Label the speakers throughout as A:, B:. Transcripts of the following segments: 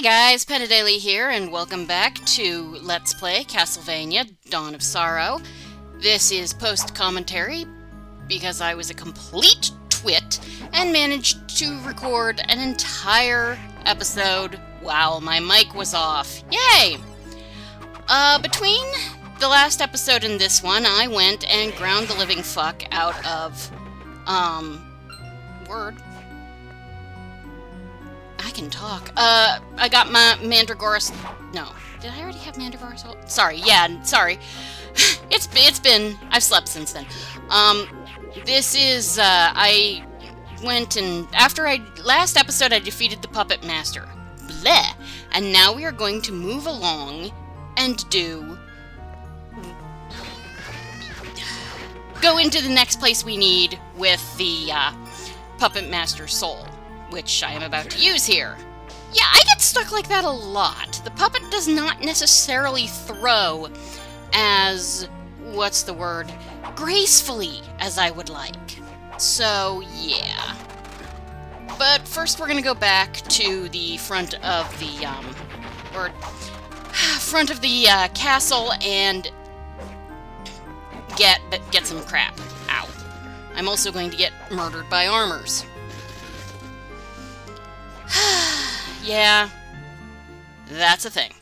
A: Hey guys, Penadeli here, and welcome back to Let's Play Castlevania, Dawn of Sorrow. This is post-commentary, because I was a complete twit and managed to record an entire episode while my mic was off. Yay! Between the last episode and this one, I went and ground the living fuck out of, I can talk. I got my Mandragora's... No. Did I already have Mandragora's... Sorry, yeah, sorry. It's been... I've slept since then. This is, I went and... Last episode, I defeated the Puppet Master. Bleh! And now we are going to move along and go into the next place we need with the, Puppet Master's soul, which I am about to use here. Yeah, I get stuck like that a lot. The puppet does not necessarily throw as, what's the word, gracefully as I would like. So, yeah. But first we're gonna go back to the front of the, castle and get some crap. Ow. I'm also going to get murdered by armors. Yeah, that's a thing.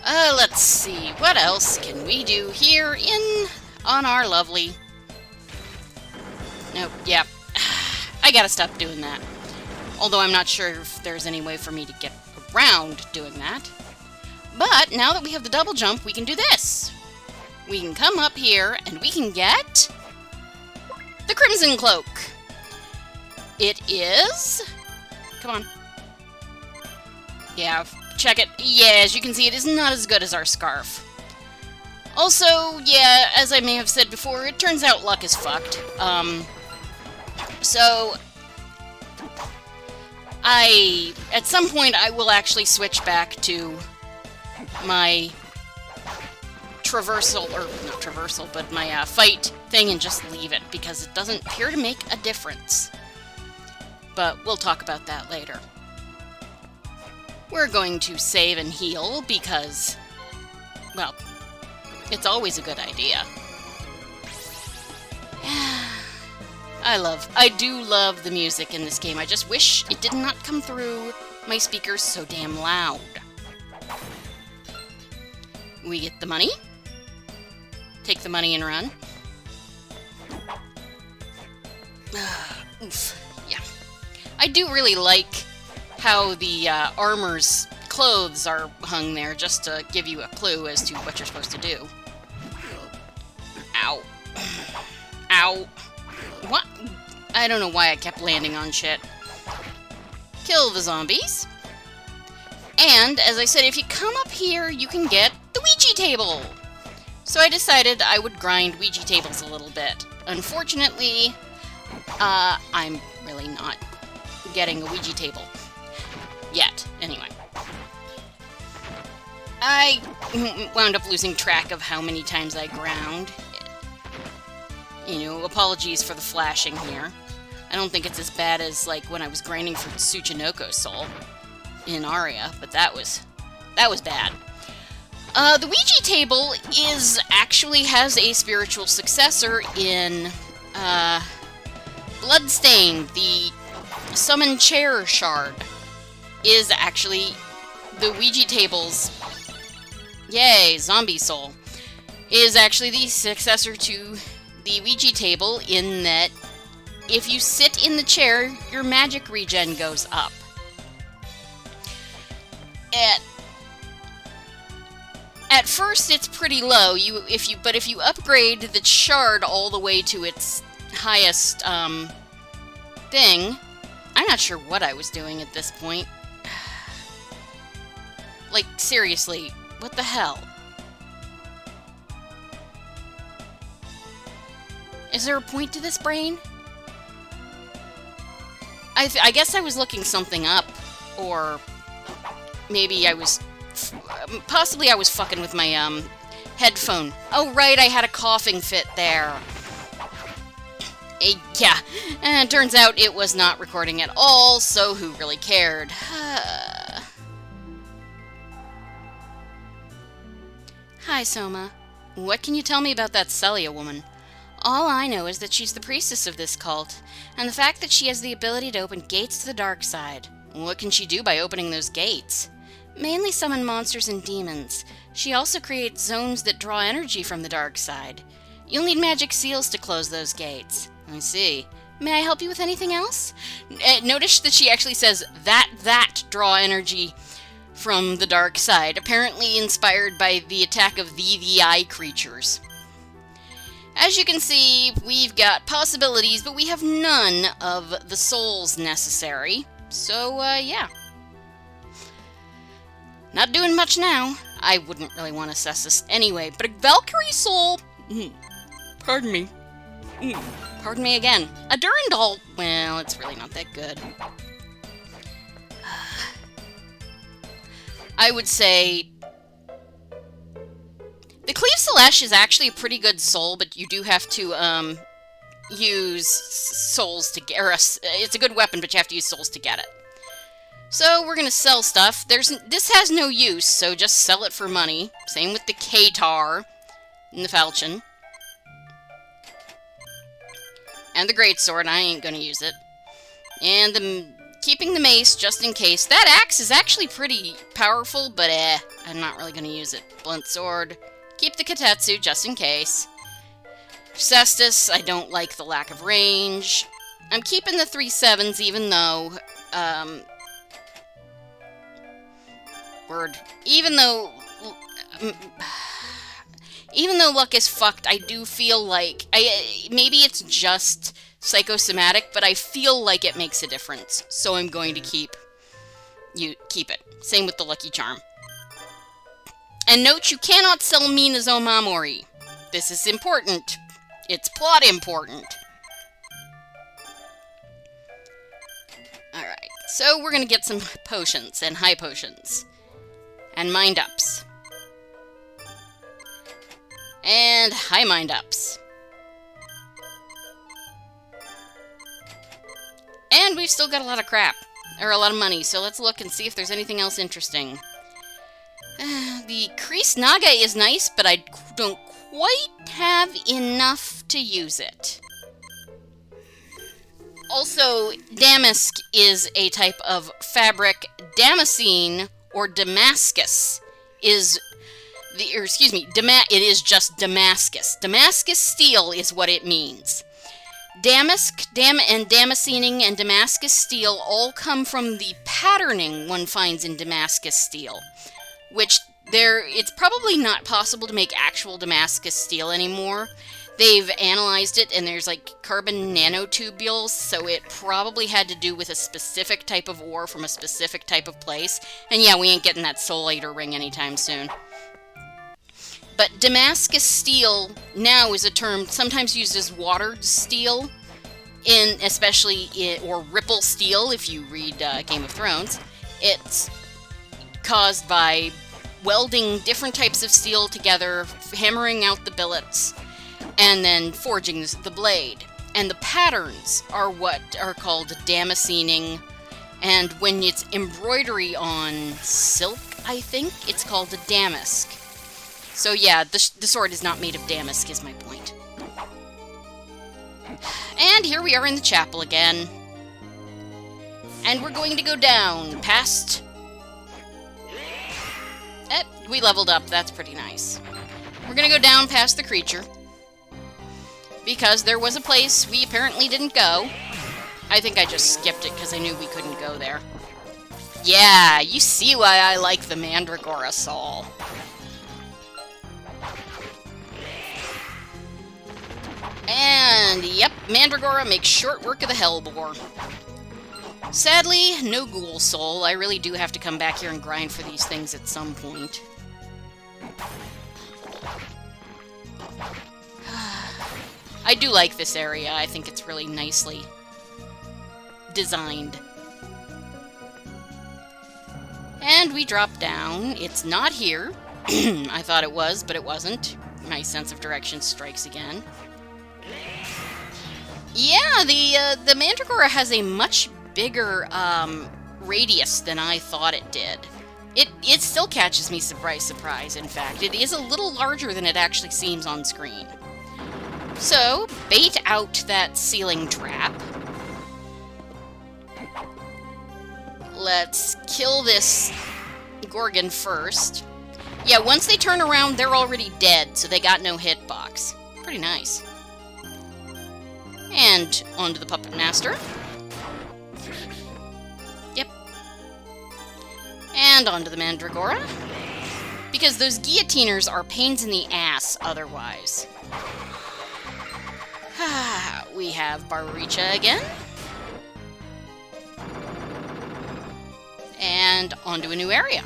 A: Let's see, what else can we do here on our lovely... Nope, yeah, I gotta stop doing that. Although I'm not sure if there's any way for me to get around doing that. But now that we have the double jump, we can do this. We can come up here and we can get... the Crimson Cloak. It is... Come on. Yeah, check it. Yeah, as you can see, it is not as good as our scarf. Also, yeah, as I may have said before, it turns out luck is fucked. So... at some point, I will actually switch back to my traversal, or not traversal, but my fight thing and just leave it, because it doesn't appear to make a difference. But we'll talk about that later. We're going to save and heal because, well, it's always a good idea. I do love the music in this game. I just wish it did not come through my speakers so damn loud. We get the money. Take the money and run. Oof. Yeah. I do really like how the armor's clothes are hung there, just to give you a clue as to what you're supposed to do. Ow. Ow. What? I don't know why I kept landing on shit. Kill the zombies. And, as I said, if you come up here, you can get the Ouija table. So I decided I would grind Ouija tables a little bit. Unfortunately, I'm really not getting a Ouija table. Yet, anyway. I wound up losing track of how many times I ground. You know, apologies for the flashing here. I don't think it's as bad as, like, when I was grinding for Tsuchinoko's soul in Aria, but that was bad. The Ouija table actually has a spiritual successor in, Bloodstained. The Summon Chair Shard is actually the Ouija table's, yay, zombie soul, is actually the successor to the Ouija table in that if you sit in the chair, your magic regen goes up. At first, it's pretty low. But if you upgrade the shard all the way to its highest thing, I'm not sure what I was doing at this point. Like, seriously, what the hell? Is there a point to this brain? I guess I was looking something up, or maybe I was... Possibly I was fucking with my, headphone. Oh, right, I had a coughing fit there. Yeah, and it turns out it was not recording at all, so who really cared? Hi, Soma. What can you tell me about that Celia woman? All I know is that she's the priestess of this cult, and the fact that she has the ability to open gates to the dark side. What can she do by opening those gates? Mainly summon monsters and demons. She also creates zones that draw energy from the dark side. You'll need magic seals to close those gates. I see. May I help you with anything else? Notice that she actually says that draw energy from the dark side, apparently inspired by the attack of the eye creatures. As you can see, we've got possibilities, but we have none of the souls necessary. So, yeah. Not doing much now. I wouldn't really want to assess this anyway, but a Valkyrie soul... Pardon me. Pardon me again. A Durandal... Well, it's really not that good. I would say... The Cleave Celesh is actually a pretty good soul, but you do have to, use souls to get... it's a good weapon, but you have to use souls to get it. So, we're gonna sell stuff. This has no use, so just sell it for money. Same with the Catar and the Falchion. And the Greatsword, I ain't gonna use it. And keeping the mace, just in case. That axe is actually pretty powerful, but I'm not really gonna use it. Blunt sword. Keep the Katetsu, just in case. Cestus, I don't like the lack of range. I'm keeping the 3/7s, even though, even though luck is fucked, I do feel like... maybe it's just psychosomatic, but I feel like it makes a difference. So I'm going to keep it. Same with the Lucky Charm. And note, you cannot sell Minazo Mamori. This is important. It's plot important. Alright, so we're gonna get some potions, and high potions. And mind-ups. And high mind-ups. And we've still got a lot of crap. Or a lot of money, so let's look and see if there's anything else interesting. The Kreese Naga is nice, but I don't quite have enough to use it. Also, damask is a type of fabric. Damascene, or Damascus, it is just Damascus. Damascus Steel is what it means. Damask, and Damascening and Damascus Steel all come from the patterning one finds in Damascus Steel, which it's probably not possible to make actual Damascus Steel anymore. They've analyzed it, and there's like carbon nanotubules, so it probably had to do with a specific type of ore from a specific type of place. And yeah, we ain't getting that Soul Eater ring anytime soon. But Damascus Steel now is a term sometimes used as watered steel, or Ripple Steel if you read Game of Thrones. It's caused by welding different types of steel together, hammering out the billets, and then forging the blade. And the patterns are what are called damascening, and when it's embroidery on silk, I think, it's called a damask. So yeah, the sword is not made of damask, is my point. And here we are in the chapel again. And we're going to go down past... we leveled up, that's pretty nice. We're gonna go down past the creature, because there was a place we apparently didn't go. I think I just skipped it because I knew we couldn't go there. Yeah, you see why I like the Mandragora Soul. And, yep, Mandragora makes short work of the Hellbore. Sadly, no Ghoul Soul. I really do have to come back here and grind for these things at some point. I do like this area. I think it's really nicely designed. And we drop down. It's not here. I thought it was, but it wasn't. My sense of direction strikes again. Yeah, the Mandragora has a much bigger radius than I thought it did. It still catches me surprise, in fact. It is a little larger than it actually seems on screen. So, bait out that ceiling trap. Let's kill this Gorgon first. Yeah, once they turn around, they're already dead, so they got no hitbox. Pretty nice. And onto the Puppet Master. Yep. And onto the Mandragora. Because those guillotiners are pains in the ass otherwise. We have Barbaricha again. And onto a new area.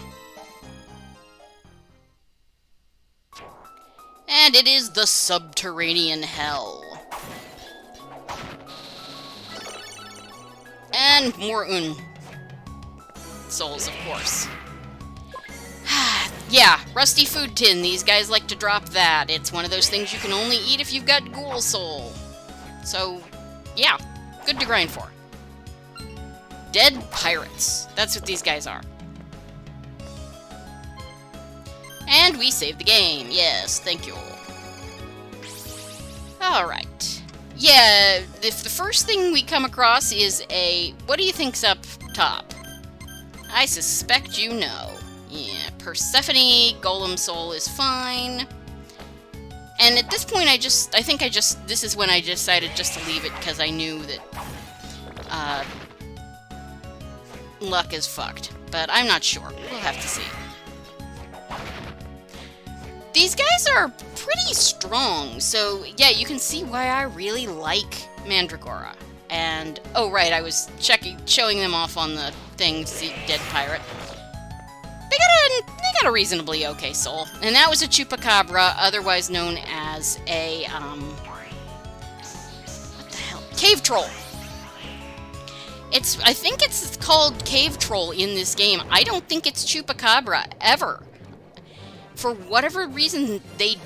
A: And it is the subterranean hell. And more souls, of course. Yeah, rusty food tin. These guys like to drop that. It's one of those things you can only eat if you've got ghoul soul. So, yeah, good to grind for. Dead pirates. That's what these guys are. And we save the game. Yes, thank you. Alright. Yeah, if the first thing we come across is a... What do you think's up top? I suspect you know. Yeah, Persephone, Golem Soul is fine. And at this point, this is when I decided just to leave it, because I knew that, luck is fucked. But I'm not sure. We'll have to see. These guys are pretty strong, so yeah, you can see why I really like Mandragora. And, oh right, I was showing them off on the thing, see, Dead Pirate. They got a reasonably okay soul. And that was a Chupacabra, otherwise known as a, what the hell? Cave Troll. I think it's called Cave Troll in this game. I don't think it's Chupacabra, ever. For whatever reason, meet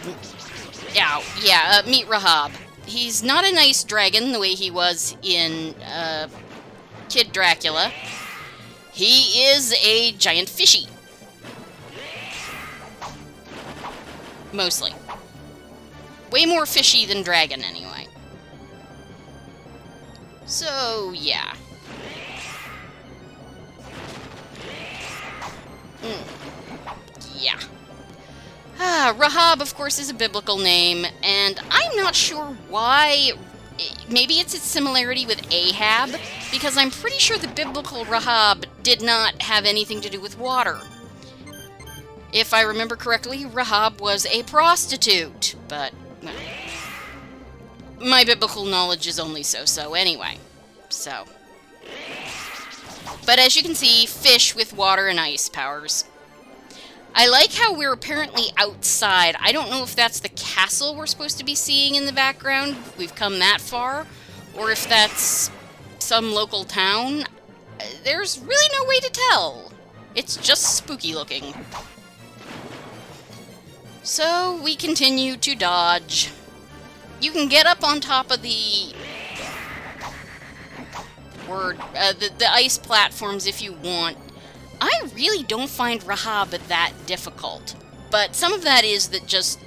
A: Rahab. He's not a nice dragon the way he was in, Kid Dracula. He is a giant fishy. Mostly. Way more fishy than dragon, anyway. So, yeah. Yeah. Rahab, of course, is a biblical name, and I'm not sure why. Maybe it's its similarity with Ahab, because I'm pretty sure the biblical Rahab did not have anything to do with water. If I remember correctly, Rahab was a prostitute, but, well, my biblical knowledge is only so-so anyway, so. But as you can see, fish with water and ice powers. I like how we're apparently outside. I don't know if that's the castle we're supposed to be seeing in the background. We've come that far. Or if that's some local town. There's really no way to tell. It's just spooky looking. So we continue to dodge. You can get up on top of the ice platforms if you want. I really don't find Rahab that difficult, but some of that is that just,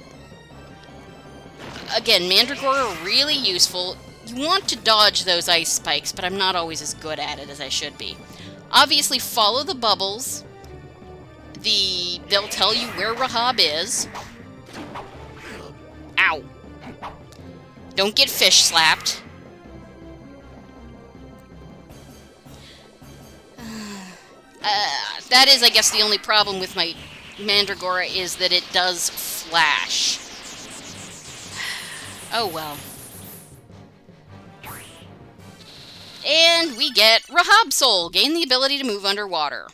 A: again, Mandragora are really useful. You want to dodge those ice spikes, but I'm not always as good at it as I should be. Obviously, follow the bubbles. They'll tell you where Rahab is. Ow. Don't get fish slapped. That is, I guess, the only problem with my Mandragora is that it does flash. Oh, well. And we get Rahab Soul. Gain the ability to move underwater.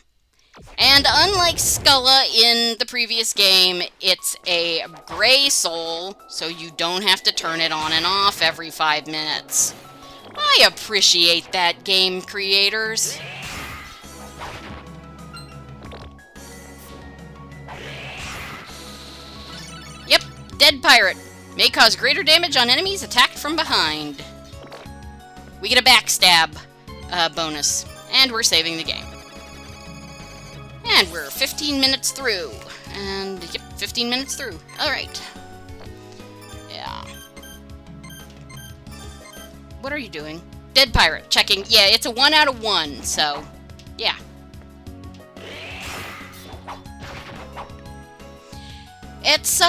A: And unlike Skulla in the previous game, it's a gray soul, so you don't have to turn it on and off every 5 minutes. I appreciate that, game creators. Yep, Dead Pirate. May cause greater damage on enemies attacked from behind. we get a backstab bonus. And we're saving the game. And we're 15 minutes through. And, yep, 15 minutes through. Alright. Yeah. What are you doing? Dead pirate. Checking. Yeah, it's a 1 out of 1, so, yeah. It's,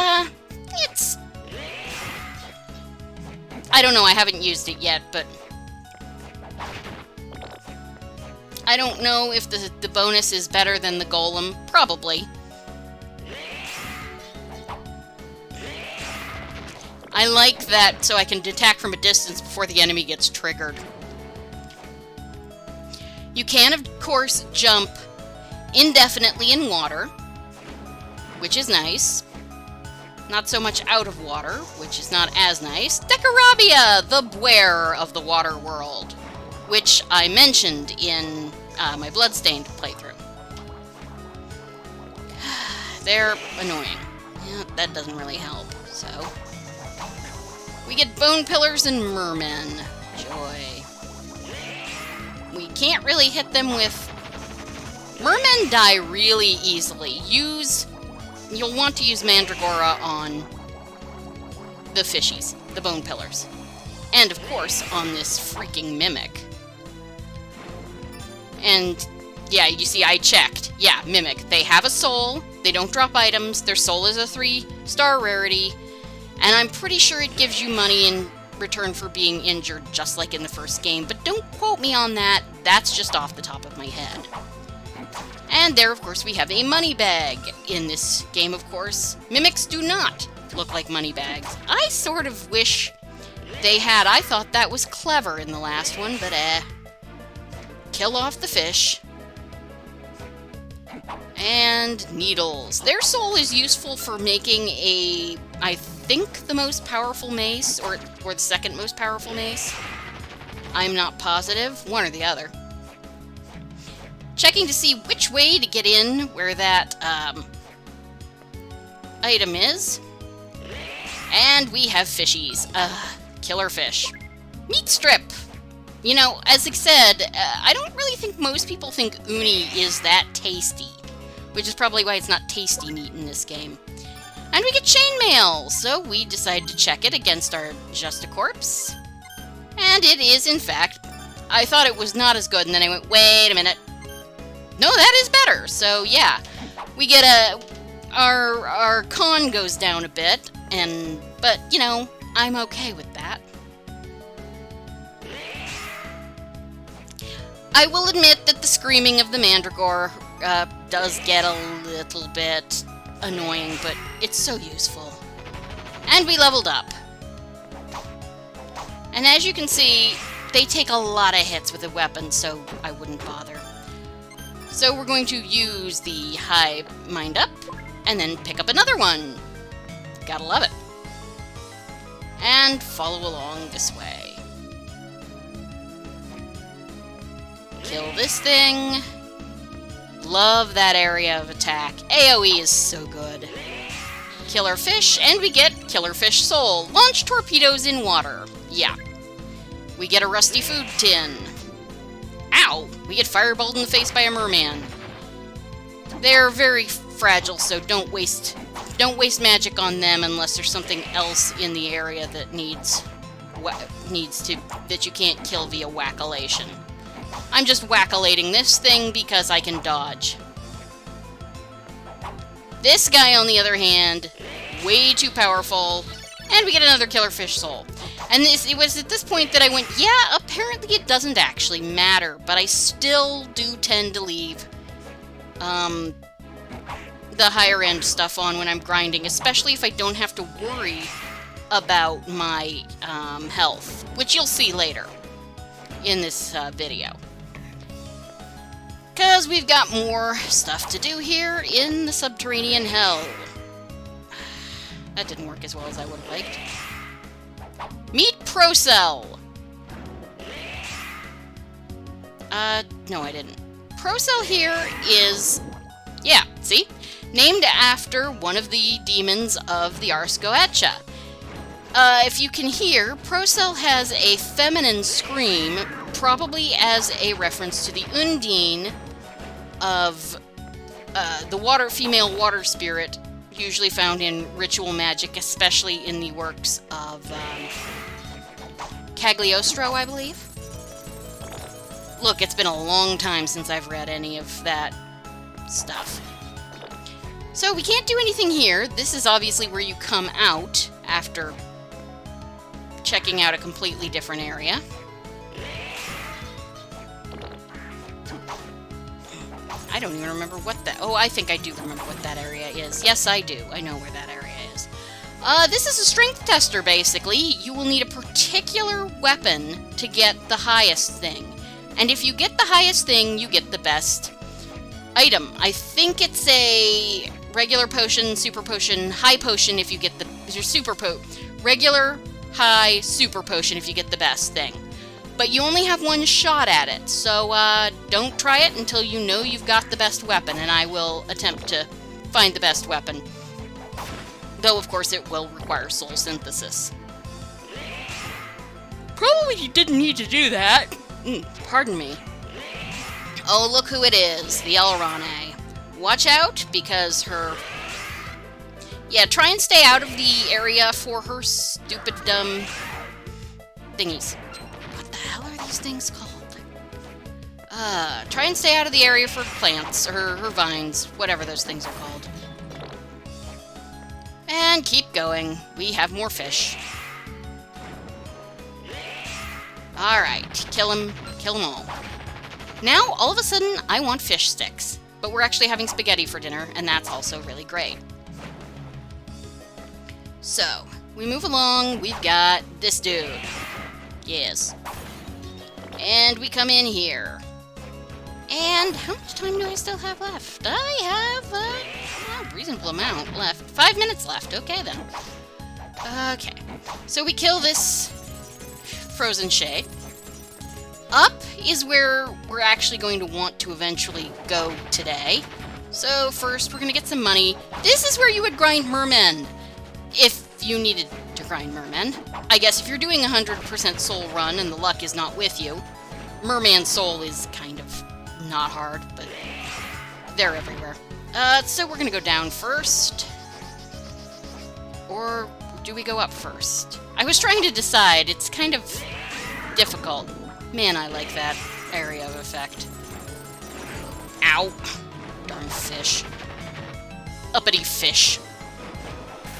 A: I don't know, I haven't used it yet, but I don't know if the bonus is better than the golem. Probably. I like that so I can attack from a distance before the enemy gets triggered. You can, of course, jump indefinitely in water, which is nice. Not so much out of water, which is not as nice. Decorabia, the Bware of the water world, which I mentioned in my Bloodstained playthrough. They're annoying. Yeah, that doesn't really help, so. We get bone pillars and mermen. Joy. We can't really hit them with... Mermen die really easily. You'll want to use Mandragora on the fishies, the bone pillars. And, of course, on this freaking Mimic. And, yeah, you see, I checked. Yeah, Mimic. They have a soul. They don't drop items. Their soul is a 3-star rarity. And I'm pretty sure it gives you money in return for being injured, just like in the first game. But don't quote me on that. That's just off the top of my head. And there, of course, we have a money bag. In this game, of course, Mimics do not look like money bags. I sort of wish they had. I thought that was clever in the last one, but kill off the fish. And needles. Their soul is useful for making a, I think, the most powerful mace, or the second most powerful mace. I'm not positive. One or the other. Checking to see which way to get in where that item is. And we have fishies. Killer fish. Meat strip. You know, as I said, I don't really think most people think uni is that tasty. Which is probably why it's not tasty meat in this game. And we get chainmail, so we decided to check it against our Justicorpse. And it is, in fact, I thought it was not as good, and then I went, wait a minute. No, that is better. So yeah, we get our con goes down a bit, but you know, I'm okay with that. I will admit that the screaming of the Mandragore does get a little bit annoying, but it's so useful. And we leveled up. And as you can see, they take a lot of hits with a weapon, so I wouldn't bother. So we're going to use the high mind up, and then pick up another one. Gotta love it. And follow along this way. Kill this thing. Love that area of attack. AoE is so good. Killer fish, and we get killer fish soul. Launch torpedoes in water. Yeah. We get a rusty food tin. Ow! We get fireballed in the face by a merman. They're very fragile, so don't waste magic on them unless there's something else in the area that that you can't kill via whack-a-lation. I'm just whack-a-lating this thing because I can dodge. This guy, on the other hand, way too powerful, and we get another killer fish soul. And it was at this point that I went, yeah, apparently it doesn't actually matter, but I still do tend to leave the higher end stuff on when I'm grinding, especially if I don't have to worry about my health, which you'll see later in this video. Because we've got more stuff to do here in the subterranean hell. That didn't work as well as I would have liked. Meet Procel! No I didn't. Procel here is, yeah, see? Named after one of the demons of the Ars Goetia. If you can hear, Procel has a feminine scream, probably as a reference to the Undine of the female water spirit, usually found in ritual magic, especially in the works of Cagliostro, I believe. Look, it's been a long time since I've read any of that stuff. So we can't do anything here. This is obviously where you come out after checking out a completely different area. I don't even remember what that... Oh, I think I do remember what that area is. Yes, I do. I know where that area is. This is a strength tester, basically. You will need a particular weapon to get the highest thing. And if you get the highest thing, you get the best item. I think it's a regular potion, super potion, high potion if you get the... Regular, high, super potion if you get the best thing. But you only have one shot at it, so don't try it until you know you've got the best weapon, and I will attempt to find the best weapon. Though, of course, it will require soul synthesis. Probably you didn't need to do that. Pardon me. Oh, look who it is, the Elrone. Watch out, because her... Yeah, try and stay out of the area for her stupid, dumb thingies. What the hell are these things called? Try and stay out of the area for plants, or her vines, whatever those things are called. And keep going. We have more fish. Alright, kill them all. Now, all of a sudden, I want fish sticks. But we're actually having spaghetti for dinner, and that's also really great. So, we move along, we've got this dude. Yes. And we come in here. And how much time do I still have left? I have a reasonable amount left. 5 minutes left. Okay, then. Okay. So we kill this frozen shade. Up is where we're actually going to want to eventually go today. So first, we're going to get some money. This is where you would grind mermen. If you needed to grind mermen. I guess if you're doing a 100% soul run and the luck is not with you, merman soul is kind of not hard, but they're everywhere. So we're gonna go down first. Or do we go up first? I was trying to decide. It's kind of difficult. Man, I like that area of effect. Ow. Darn fish. Uppity fish.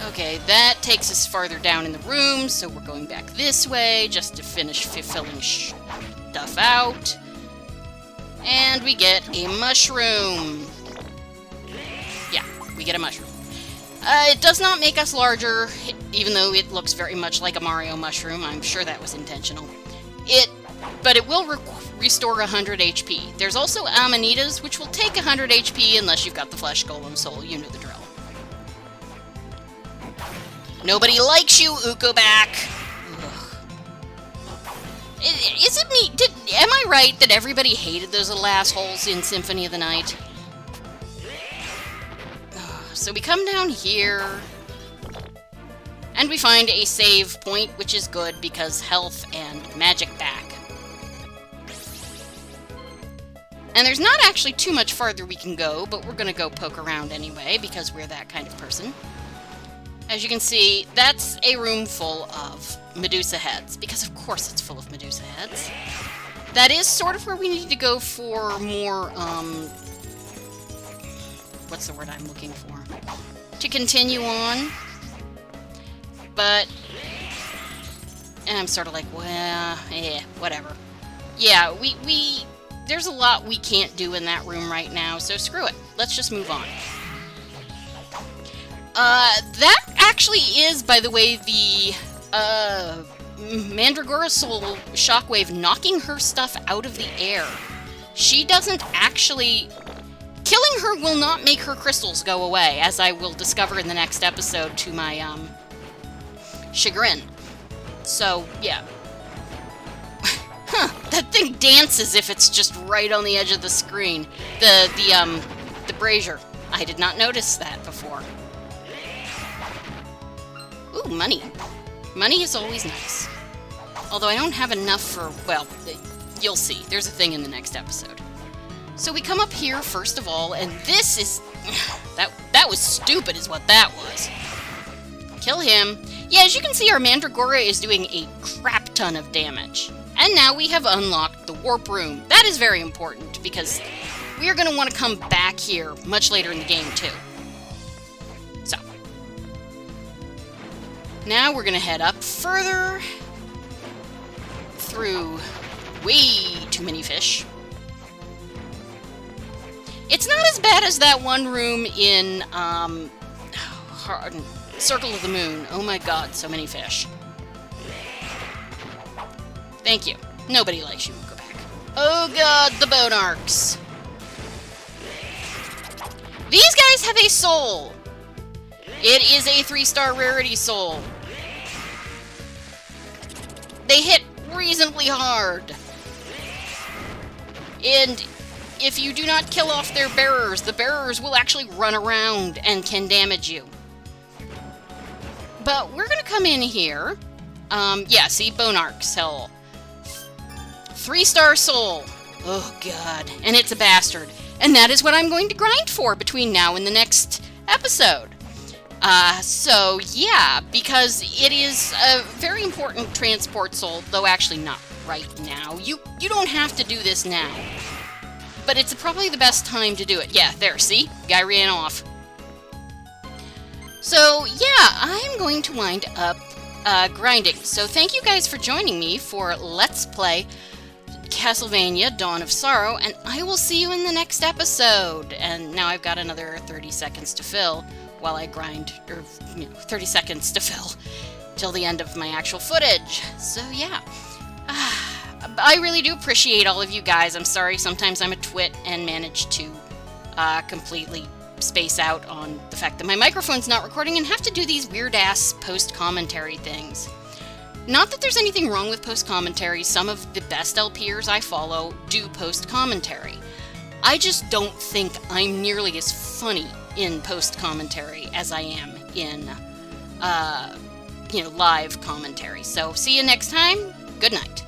A: Okay, that takes us farther down in the room, so we're going back this way just to finish filling stuff out. And we get a mushroom. Yeah, we get a mushroom. It does not make us larger, even though it looks very much like a Mario mushroom. I'm sure that was intentional. But it will restore 100 HP. There's also amanitas, which will take 100 HP unless you've got the flesh golem soul. You know the drill. Nobody likes you, Ukoback! Is it me? Am I right that everybody hated those little assholes in Symphony of the Night? So we come down here, and we find a save point, which is good because health and magic back. And there's not actually too much farther we can go, but we're gonna go poke around anyway, because we're that kind of person. As you can see, that's a room full of Medusa heads, because of course it's full of Medusa heads. That is sort of where we need to go for more, what's the word I'm looking for? To continue on. But, and I'm sort of like, well, whatever. Yeah, there's a lot we can't do in that room right now, so screw it. Let's just move on. That actually is, by the way, the, Mandragora Soul Shockwave knocking her stuff out of the air. She doesn't actually... Killing her will not make her crystals go away, as I will discover in the next episode to my, chagrin. So, yeah. Huh, that thing dances if it's just right on the edge of the screen. The brazier. I did not notice that before. Ooh, money. Money is always nice. Although I don't have enough for, well, you'll see. There's a thing in the next episode. So we come up here first of all, and this is... That was stupid is what that was. Kill him. Yeah, as you can see, our Mandragora is doing a crap ton of damage. And now we have unlocked the warp room. That is very important, because we are going to want to come back here much later in the game, too. So. Now we're going to head up further through way too many fish. It's not as bad as that one room in Circle of the Moon. Oh my god, so many fish. Thank you. Nobody likes you. Go back. Oh god, the bone arcs. These guys have a soul. It is a 3-star rarity soul. They hit reasonably hard. And if you do not kill off their bearers, the bearers will actually run around and can damage you. But we're going to come in here. Yeah, see, bone arcs, hell. 3-star soul. Oh, God. And it's a bastard. And that is what I'm going to grind for between now and the next episode. So, yeah, because it is a very important transport soul, though actually not right now. You don't have to do this now. But it's probably the best time to do it. Yeah, there, see? Guy ran off. So, yeah, I'm going to wind up grinding. So thank you guys for joining me for Let's Play Castlevania Dawn of Sorrow, and I will see you in the next episode. And now I've got another 30 seconds to fill while I grind, or 30 seconds to fill till the end of my actual footage. So, yeah. I really do appreciate all of you guys. I'm sorry sometimes I'm a twit and manage to completely space out on the fact that my microphone's not recording and have to do these weird-ass post-commentary things. Not that there's anything wrong with post-commentary. Some of the best LPers I follow do post-commentary. I just don't think I'm nearly as funny in post-commentary as I am in, live commentary. So, see you next time. Good night.